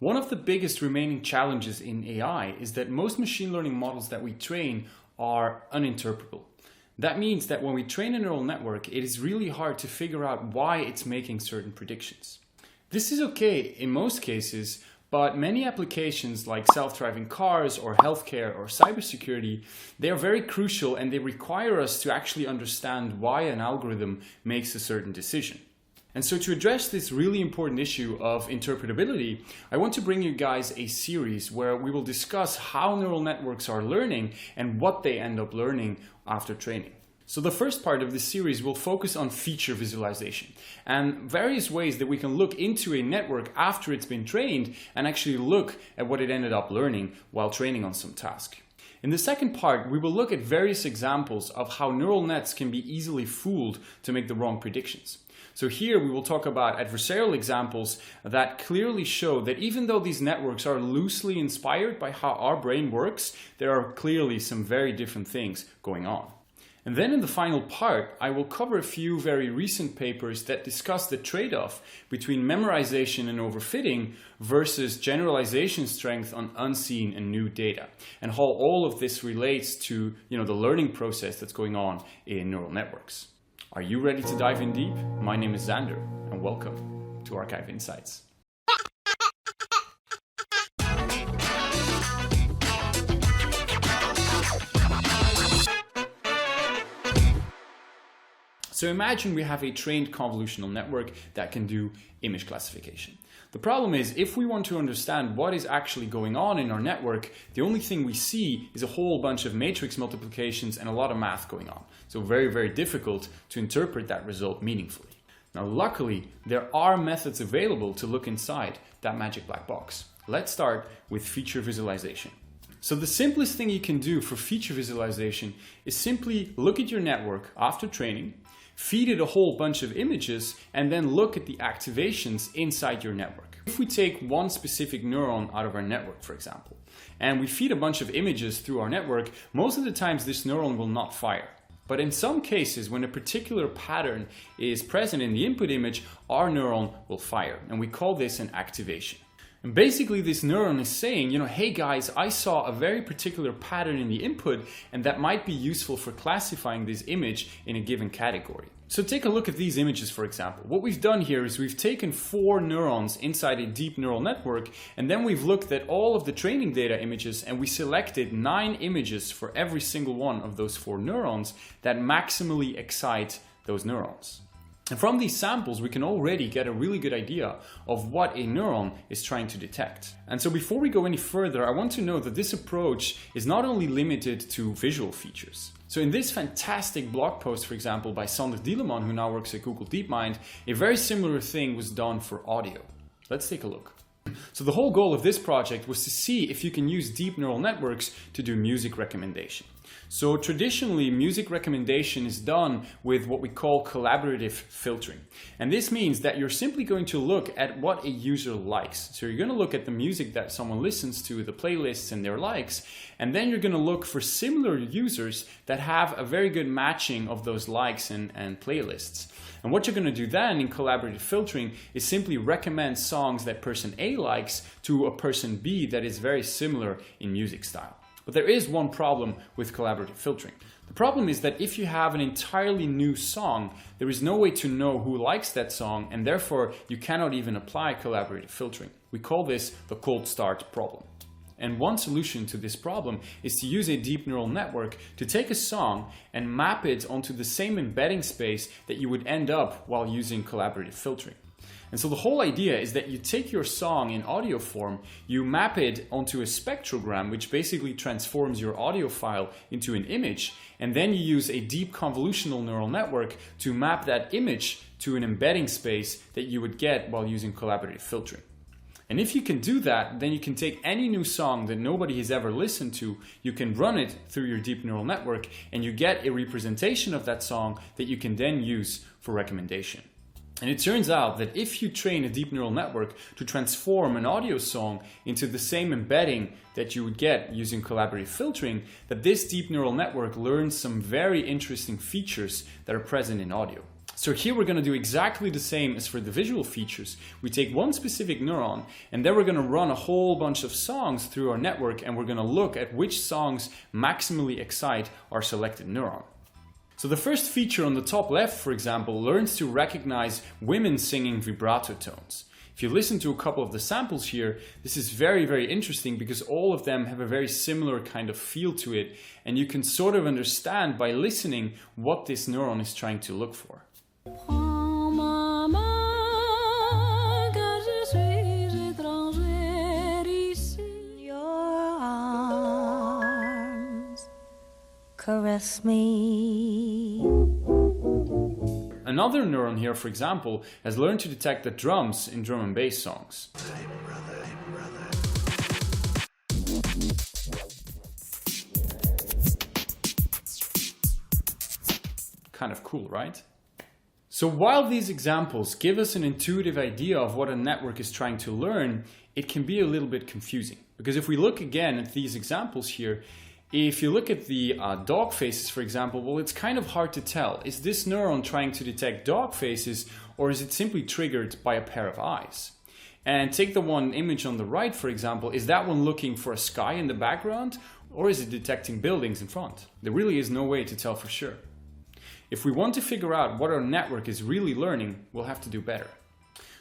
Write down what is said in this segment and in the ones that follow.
One of the biggest remaining challenges in AI is that most machine learning models that we train are uninterpretable. That means that when we train a neural network, it is really hard to figure out why it's making certain predictions. This is okay in most cases, but many applications like self-driving cars or healthcare or cybersecurity, they are very crucial and they require us to actually understand why an algorithm makes a certain decision. And so to address this really important issue of interpretability, I want to bring you guys a series where we will discuss how neural networks are learning and what they end up learning after training. So the first part of this series will focus on feature visualization and various ways that we can look into a network after it's been trained and actually look at what it ended up learning while training on some task. In the second part, we will look at various examples of how neural nets can be easily fooled to make the wrong predictions. So here we will talk about adversarial examples that clearly show that even though these networks are loosely inspired by how our brain works, there are clearly some very different things going on. And then in the final part, I will cover a few very recent papers that discuss the trade-off between memorization and overfitting versus generalization strength on unseen and new data, and how all of this relates to the learning process that's going on in neural networks. Are you ready to dive in deep? My name is Xander, and welcome to Archive Insights. So imagine we have a trained convolutional network that can do image classification. The problem is, if we want to understand what is actually going on in our network, the only thing we see is a whole bunch of matrix multiplications and a lot of math going on. So very, very difficult to interpret that result meaningfully. Now, luckily, there are methods available to look inside that magic black box. Let's start with feature visualization. So the simplest thing you can do for feature visualization is simply look at your network after training, feed it a whole bunch of images, and then look at the activations inside your network. If we take one specific neuron out of our network, for example, and we feed a bunch of images through our network, most of the times this neuron will not fire. But in some cases, when a particular pattern is present in the input image, our neuron will fire, and we call this an activation. And basically this neuron is saying, hey guys, I saw a very particular pattern in the input and that might be useful for classifying this image in a given category. So take a look at these images, for example. What we've done here is we've taken 4 neurons inside a deep neural network, and then we've looked at all of the training data images and we selected 9 images for every single one of those 4 neurons that maximally excite those neurons. And from these samples, we can already get a really good idea of what a neuron is trying to detect. And so before we go any further, I want to note that this approach is not only limited to visual features. So in this fantastic blog post, for example, by Sander Dieleman, who now works at Google DeepDream, a very similar thing was done for audio. Let's take a look. So the whole goal of this project was to see if you can use deep neural networks to do music recommendation. So traditionally, music recommendation is done with what we call collaborative filtering. And this means that you're simply going to look at what a user likes. So you're going to look at the music that someone listens to, the playlists and their likes, and then you're going to look for similar users that have a very good matching of those likes and playlists. And what you're going to do then in collaborative filtering is simply recommend songs that person A likes to a person B that is very similar in music style. But there is one problem with collaborative filtering. The problem is that if you have an entirely new song, there is no way to know who likes that song, and therefore you cannot even apply collaborative filtering. We call this the cold start problem. And one solution to this problem is to use a deep neural network to take a song and map it onto the same embedding space that you would end up while using collaborative filtering. And so the whole idea is that you take your song in audio form, you map it onto a spectrogram, which basically transforms your audio file into an image, and then you use a deep convolutional neural network to map that image to an embedding space that you would get while using collaborative filtering. And if you can do that, then you can take any new song that nobody has ever listened to, you can run it through your deep neural network, and you get a representation of that song that you can then use for recommendation. And it turns out that if you train a deep neural network to transform an audio song into the same embedding that you would get using collaborative filtering, that this deep neural network learns some very interesting features that are present in audio. So here we're going to do exactly the same as for the visual features. We take one specific neuron and then we're going to run a whole bunch of songs through our network, and we're going to look at which songs maximally excite our selected neuron. So the first feature on the top left, for example, learns to recognize women singing vibrato tones. If you listen to a couple of the samples here, this is very, very interesting because all of them have a very similar kind of feel to it, and you can sort of understand by listening what this neuron is trying to look for. Caress me. Another neuron here, for example, has learned to detect the drums in drum and bass songs. Hey brother, hey brother. Kind of cool, right? So while these examples give us an intuitive idea of what a network is trying to learn, it can be a little bit confusing. Because if we look again at these examples here, if you look at the dog faces, for example, well, it's kind of hard to tell. Is this neuron trying to detect dog faces, or is it simply triggered by a pair of eyes? And take the one image on the right, for example, is that one looking for a sky in the background, or is it detecting buildings in front? There really is no way to tell for sure. If we want to figure out what our network is really learning, we'll have to do better.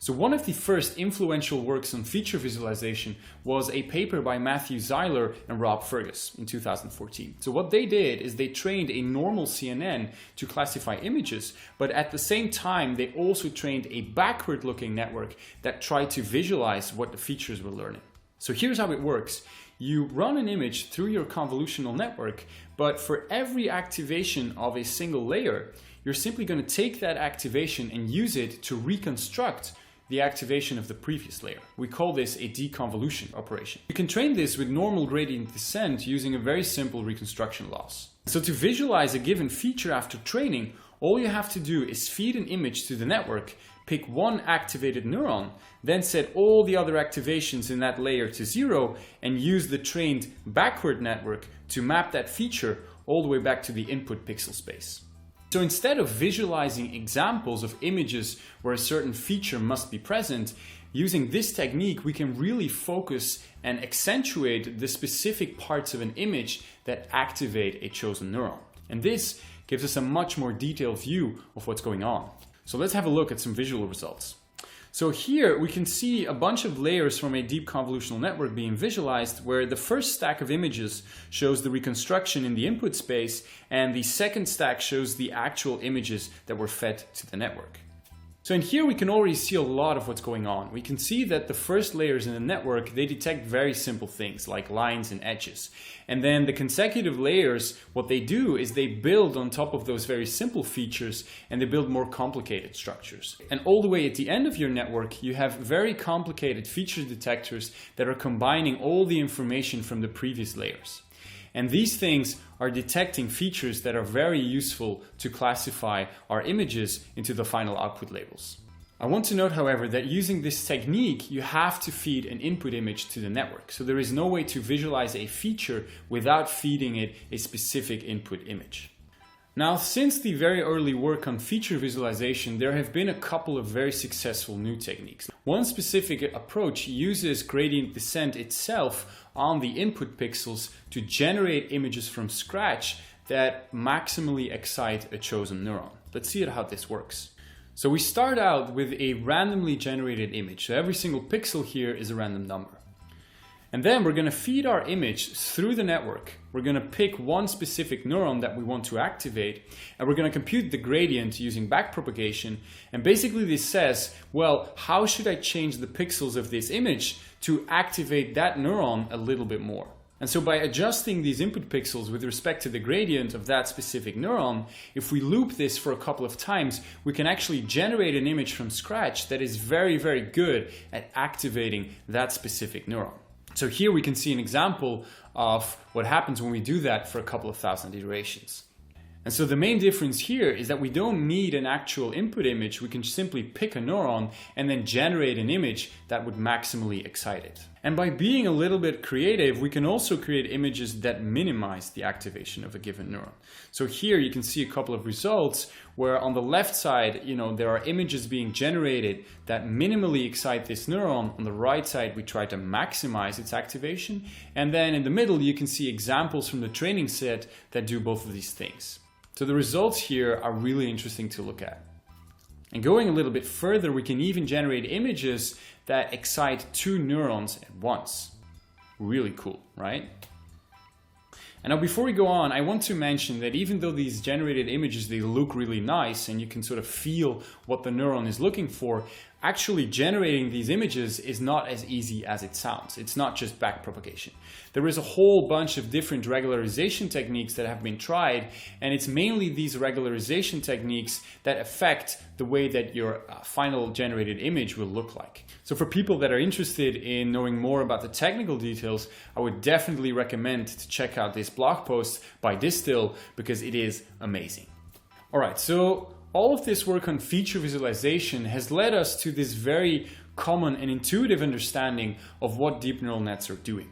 So one of the first influential works on feature visualization was a paper by Matthew Zeiler and Rob Fergus in 2014. So what they did is they trained a normal CNN to classify images, but at the same time they also trained a backward-looking network that tried to visualize what the features were learning. So here's how it works. You run an image through your convolutional network, but for every activation of a single layer, you're simply going to take that activation and use it to reconstruct the activation of the previous layer. We call this a deconvolution operation. You can train this with normal gradient descent using a very simple reconstruction loss. So to visualize a given feature after training, all you have to do is feed an image to the network, pick one activated neuron, then set all the other activations in that layer to 0, and use the trained backward network to map that feature all the way back to the input pixel space. So instead of visualizing examples of images where a certain feature must be present, using this technique we can really focus and accentuate the specific parts of an image that activate a chosen neuron. And this gives us a much more detailed view of what's going on. So let's have a look at some visual results. So here we can see a bunch of layers from a deep convolutional network being visualized, where the first stack of images shows the reconstruction in the input space, and the second stack shows the actual images that were fed to the network. So in here we can already see a lot of what's going on. We can see that the first layers in the network, they detect very simple things like lines and edges. And then the consecutive layers, what they do is they build on top of those very simple features, and they build more complicated structures. And all the way at the end of your network, you have very complicated feature detectors that are combining all the information from the previous layers. And these things are detecting features that are very useful to classify our images into the final output labels. I want to note, however, that using this technique, you have to feed an input image to the network. So there is no way to visualize a feature without feeding it a specific input image. Now, since the very early work on feature visualization, there have been a couple of very successful new techniques. One specific approach uses gradient descent itself on the input pixels to generate images from scratch that maximally excite a chosen neuron. Let's see how this works. So we start out with a randomly generated image. So every single pixel here is a random number. And then we're going to feed our image through the network. We're going to pick one specific neuron that we want to activate, and we're going to compute the gradient using backpropagation. And basically this says, well, how should I change the pixels of this image to activate that neuron a little bit more? And so by adjusting these input pixels with respect to the gradient of that specific neuron, if we loop this for a couple of times, we can actually generate an image from scratch that is very, very good at activating that specific neuron. So here we can see an example of what happens when we do that for a couple of thousand iterations. And so the main difference here is that we don't need an actual input image. We can simply pick a neuron and then generate an image that would maximally excite it. And by being a little bit creative, we can also create images that minimize the activation of a given neuron. So here you can see a couple of results where on the left side, there are images being generated that minimally excite this neuron. On the right side, we try to maximize its activation. And then in the middle, you can see examples from the training set that do both of these things. So the results here are really interesting to look at. And going a little bit further, we can even generate images that excite two neurons at once. Really cool, right? And now before we go on, I want to mention that even though these generated images, they look really nice and you can sort of feel what the neuron is looking for, actually generating these images is not as easy as it sounds. It's not just backpropagation. There is a whole bunch of different regularization techniques that have been tried, and it's mainly these regularization techniques that affect the way that your final generated image will look like. So for people that are interested in knowing more about the technical details, I would definitely recommend to check out this blog post by Distill because it is amazing. All right, so all of this work on feature visualization has led us to this very common and intuitive understanding of what deep neural nets are doing.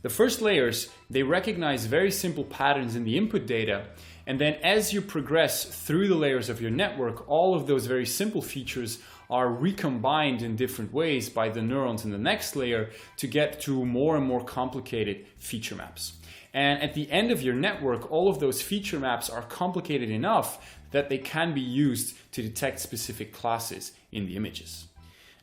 The first layers, they recognize very simple patterns in the input data, and then as you progress through the layers of your network, all of those very simple features are recombined in different ways by the neurons in the next layer to get to more and more complicated feature maps. And at the end of your network, all of those feature maps are complicated enough that they can be used to detect specific classes in the images.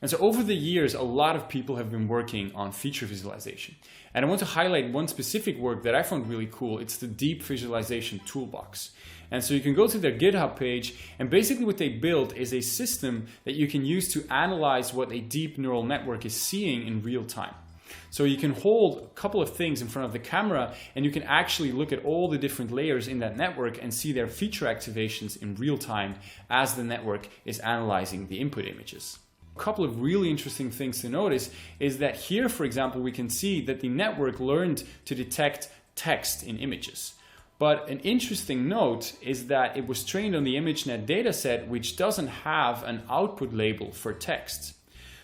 And so over the years, a lot of people have been working on feature visualization. And I want to highlight one specific work that I found really cool. It's the Deep Visualisation Toolbox. And so you can go to their GitHub page, and basically what they built is a system that you can use to analyze what a deep neural network is seeing in real time. So you can hold a couple of things in front of the camera and you can actually look at all the different layers in that network and see their feature activations in real time as the network is analyzing the input images. A couple of really interesting things to notice is that here, for example, we can see that the network learned to detect text in images. But an interesting note is that it was trained on the ImageNet dataset, which doesn't have an output label for text.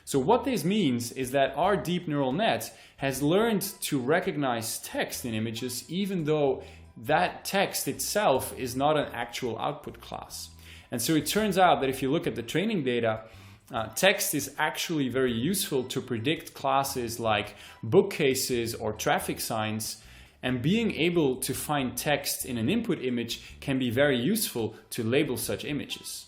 So what this means is that our deep neural net has learned to recognize text in images, even though that text itself is not an actual output class. And so it turns out that if you look at the training data, text is actually very useful to predict classes like bookcases or traffic signs, and being able to find text in an input image can be very useful to label such images.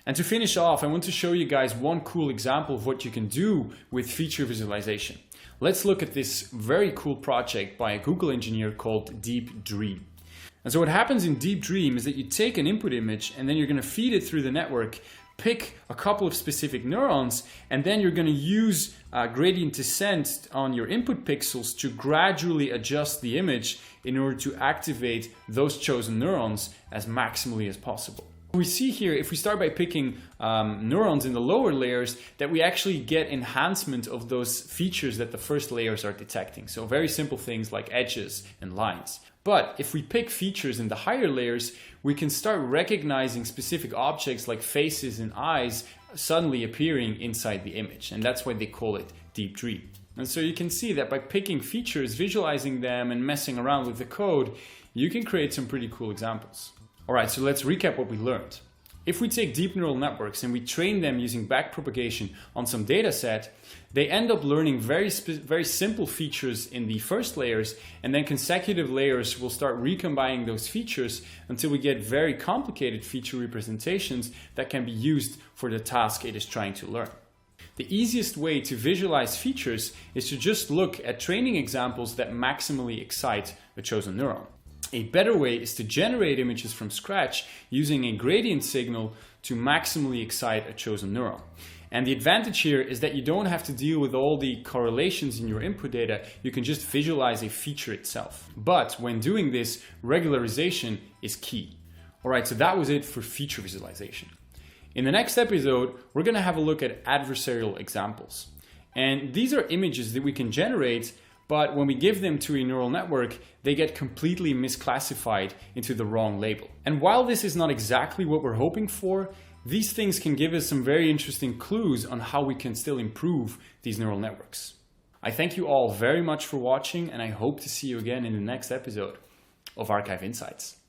And to finish off, I want to show you guys one cool example of what you can do with feature visualization. Let's look at this very cool project by a Google engineer called DeepDream. And so what happens in DeepDream is that you take an input image and then you're going to feed it through the network, pick a couple of specific neurons, and then you're going to use gradient descent on your input pixels to gradually adjust the image in order to activate those chosen neurons as maximally as possible. We see here, if we start by picking neurons in the lower layers, that we actually get enhancement of those features that the first layers are detecting. So very simple things like edges and lines. But if we pick features in the higher layers, we can start recognizing specific objects like faces and eyes suddenly appearing inside the image. And that's why they call it DeepDream. And so you can see that by picking features, visualizing them, and messing around with the code, you can create some pretty cool examples. All right, so let's recap what we learned. If we take deep neural networks and we train them using backpropagation on some data set, they end up learning very simple features in the first layers, and then consecutive layers will start recombining those features until we get very complicated feature representations that can be used for the task it is trying to learn. The easiest way to visualize features is to just look at training examples that maximally excite a chosen neuron. A better way is to generate images from scratch using a gradient signal to maximally excite a chosen neuron. And the advantage here is that you don't have to deal with all the correlations in your input data. You can just visualize a feature itself. But when doing this, regularization is key. All right, so that was it for feature visualization. In the next episode, we're going to have a look at adversarial examples. And these are images that we can generate But when we give them to a neural network, they get completely misclassified into the wrong label. And while this is not exactly what we're hoping for, these things can give us some very interesting clues on how we can still improve these neural networks. I thank you all very much for watching, and I hope to see you again in the next episode of Archive Insights.